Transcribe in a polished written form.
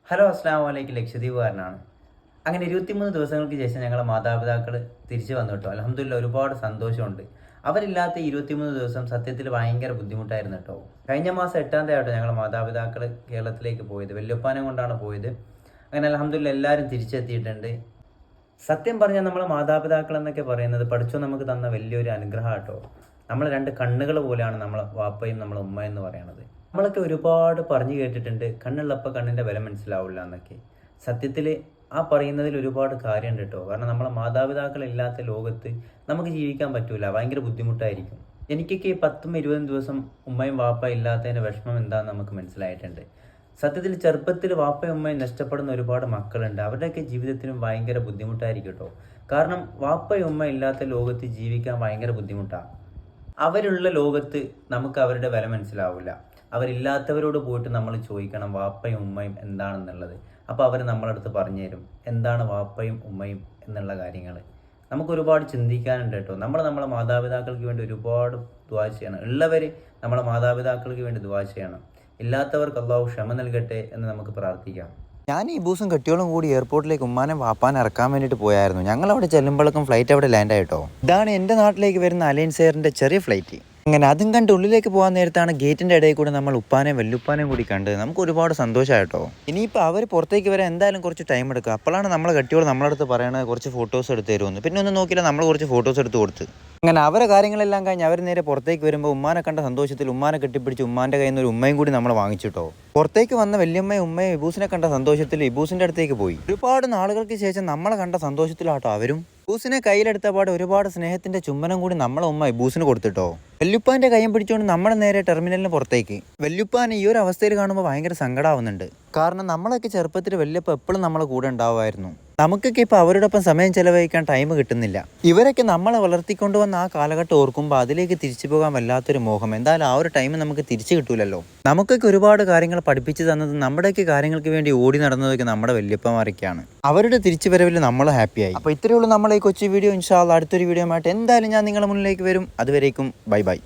Hello അസ്സാം വലൈക്കും ലക്ഷദ്വീപുകാരനാണ്. അങ്ങനെ 23 ദിവസങ്ങൾക്ക് ശേഷം ഞങ്ങളെ മാതാപിതാക്കൾ തിരിച്ചു വന്നു കേട്ടോ. അൽഹംദുലില്ലാ ഒരുപാട് സന്തോഷമുണ്ട്. അവരില്ലാത്ത 23 ദിവസം സത്യത്തിൽ ഭയങ്കര ബുദ്ധിമുട്ടായിരുന്നു കേട്ടോ. കഴിഞ്ഞ മാസം 8-ാം തീയതി ആട്ടോ ഞങ്ങളെ മാതാപിതാക്കൾ കേരളത്തിലേക്ക് പോയത്. വല്യുപ്പാനെ കൊണ്ടാണ് പോയത്. അങ്ങനെ അൽഹംദുലില്ലാ എല്ലാവരും തിരിച്ചെത്തിയിട്ടുണ്ട്. സത്യം പറഞ്ഞാൽ നമ്മളെ മാതാപിതാക്കൾ എന്നൊക്കെ പറയുന്നത് പഠിച്ചോ നമുക്ക് തന്ന വലിയൊരു അനുഗ്രഹം കേട്ടോ. നമ്മൾ രണ്ട് കണ്ണുകൾ പോലെയാണ് നമ്മളെ വാപ്പയും നമ്മളെ ഉമ്മ എന്ന് പറയുന്നത്. നമ്മളൊക്കെ ഒരുപാട് പറഞ്ഞു കേട്ടിട്ടുണ്ട്, കണ്ണുള്ളപ്പോൾ കണ്ണിൻ്റെ വില മനസ്സിലാവില്ല എന്നൊക്കെ. സത്യത്തിൽ ആ പറയുന്നതിൽ ഒരുപാട് കാര്യമുണ്ട് കേട്ടോ. കാരണം നമ്മളെ മാതാപിതാക്കളില്ലാത്ത ലോകത്ത് നമുക്ക് ജീവിക്കാൻ പറ്റൂല, ഭയങ്കര ബുദ്ധിമുട്ടായിരിക്കും. എനിക്കൊക്കെ ഈ 10-20 ദിവസം ഉമ്മയും വാപ്പയും ഇല്ലാത്തതിൻ്റെ വിഷമം എന്താണെന്ന് നമുക്ക് മനസ്സിലായിട്ടുണ്ട്. സത്യത്തിൽ ചെറുപ്പത്തിൽ വാപ്പയും ഉമ്മയും നഷ്ടപ്പെടുന്ന ഒരുപാട് മക്കളുണ്ട്. അവരുടെയൊക്കെ ജീവിതത്തിനും ഭയങ്കര ബുദ്ധിമുട്ടായിരിക്കും കേട്ടോ. കാരണം വാപ്പയും ഉമ്മ ഇല്ലാത്ത ലോകത്ത് ജീവിക്കാൻ ഭയങ്കര ബുദ്ധിമുട്ടാണ്. അവരുള്ള ലോകത്ത് നമുക്ക് അവരുടെ വില മനസ്സിലാവില്ല. അവരില്ലാത്തവരോട് പോയിട്ട് നമ്മൾ ചോദിക്കണം വാപ്പയും ഉമ്മയും എന്താണെന്നുള്ളത്. അപ്പോൾ അവർ നമ്മളടുത്ത് പറഞ്ഞു തരും എന്താണ് വാപ്പയും ഉമ്മയും എന്നുള്ള കാര്യങ്ങൾ. നമുക്ക് ഒരുപാട് ചിന്തിക്കാനുണ്ട് കേട്ടോ. നമ്മളെ മാതാപിതാക്കൾക്ക് വേണ്ടി ഒരുപാട് ദുആ ചെയ്യണം. ഉള്ളവർ നമ്മളെ മാതാപിതാക്കൾക്ക് വേണ്ടി ദുആ ചെയ്യണം. ഇല്ലാത്തവർക്ക് അല്ലാഹു ക്ഷമ നൽകട്ടെ എന്ന് നമുക്ക് പ്രാർത്ഥിക്കാം. ഞാൻ ഈ ബൂസും കെട്ടിയോളും കൂടി എയർപോർട്ടിലേക്ക് ഉമ്മാനെ വാപ്പാനെ ഇറക്കാൻ വേണ്ടിയിട്ട് പോയായിരുന്നു. ഞങ്ങൾ അവിടെ ചെല്ലുമ്പോഴേക്കും ഫ്ലൈറ്റ് അവിടെ ലാൻഡ് ആയിട്ടോ. ഇതാണ് എൻ്റെ നാട്ടിലേക്ക് വരുന്ന അലയൻസ് എയറിൻ്റെ ചെറിയ ഫ്ലൈറ്റ്. അങ്ങനെ അതും കണ്ട് ഉള്ളിലേക്ക് പോകാൻ നേരത്താണ് ഗേറ്റിൻ്റെ ഇടയിൽ കൂടെ നമ്മൾ ഉപ്പാനെയും വല്ലുപ്പാനെയും കൂടി കണ്ട് നമുക്ക് ഒരുപാട് സന്തോഷമായിട്ടോ. ഇനിയിപ്പോൾ അവർ പുറത്തേക്ക് വരാൻ എന്തായാലും കുറച്ച് ടൈം എടുക്കുക. അപ്പോഴാണ് നമ്മളെ കെട്ടിയോൾ നമ്മളടുത്ത് പറയണത് കുറച്ച് ഫോട്ടോസ് എടുത്ത് തരുമെന്ന്. പിന്നെ ഒന്നും നോക്കിയില്ല, നമ്മൾ കുറച്ച് ഫോട്ടോസ് എടുത്ത് കൊടുത്ത്. അങ്ങനെ അവരെ കാര്യങ്ങളെല്ലാം കഴിഞ്ഞ് അവർ നേരെ പുറത്തേക്ക് വരുമ്പോൾ ഉമ്മാനെ കണ്ട സന്തോഷത്തിൽ ഉമ്മാനെ കെട്ടിപ്പിടിച്ച് ഉമ്മാൻ്റെ കയ്യിൽ നിന്ന് ഒരു ഉമ്മയും കൂടി നമ്മൾ വാങ്ങിച്ചിട്ടോ. പുറത്തേക്ക് വന്ന വല്യമ്മയും ഉമ്മയും ഇബൂസിനെ കണ്ട സന്തോഷത്തിൽ ഇബൂസിൻ്റെ അടുത്തേക്ക് പോയി. ഒരുപാട് നാളുകൾക്ക് ശേഷം നമ്മളെ കണ്ട സന്തോഷത്തിലാട്ടോ അവരും. ഇബൂസിനെ കയ്യിലെടുത്ത പാടെ ഒരുപാട് സ്നേഹത്തിന്റെ ചുംബനം കൂടി നമ്മളെ ഉമ്മ ഇബൂസിന് കൊടുത്തിട്ടോ. വല്യുപ്പാന്റെ കയ്യും പിടിച്ചുകൊണ്ട് നമ്മളെ നേരെ ടെർമിനലിന് പുറത്തേക്ക്. വല്യുപ്പാൻ ഈ ഒരു അവസ്ഥയിൽ കാണുമ്പോൾ ഭയങ്കര സങ്കടമാവുന്നുണ്ട്. കാരണം നമ്മളൊക്കെ ചെറുപ്പത്തിൽ വല്യപ്പ എപ്പോഴും നമ്മളെ കൂടെ ഉണ്ടാവുമായിരുന്നു. നമുക്കൊക്കെ ഇപ്പോൾ അവരോടൊപ്പം സമയം ചെലവഴിക്കാൻ ടൈം കിട്ടുന്നില്ല. ഇവരൊക്കെ നമ്മളെ വളർത്തിക്കൊണ്ടുവന്ന ആ കാലഘട്ടം ഓർക്കുമ്പോൾ അതിലേക്ക് തിരിച്ചു പോകാൻ വല്ലാത്തൊരു മോഹം. എന്തായാലും ആ ഒരു ടൈം നമുക്ക് തിരിച്ചു കിട്ടൂലല്ലോ. നമുക്കൊക്കെ ഒരുപാട് കാര്യങ്ങൾ പഠിപ്പിച്ചു തന്നത്, നമ്മുടെയൊക്കെ കാര്യങ്ങൾക്ക് വേണ്ടി ഓടി നടന്നതൊക്കെ നമ്മുടെ വല്യപ്പമാരൊക്കെയാണ്. അവരുടെ തിരിച്ചു വരവിൽ നമ്മൾ ഹാപ്പിയായി. അപ്പോൾ ഇത്രയേ ഉള്ളൂ നമ്മളെ ഈ കൊച്ചു വീഡിയോ. ഇൻഷാ അല്ലാഹ് അടുത്തൊരു വീഡിയോ ആയിട്ട് എന്തായാലും ഞാൻ നിങ്ങളുടെ മുന്നിലേക്ക് വരും. അതുവരേക്കും ബൈ ബൈ.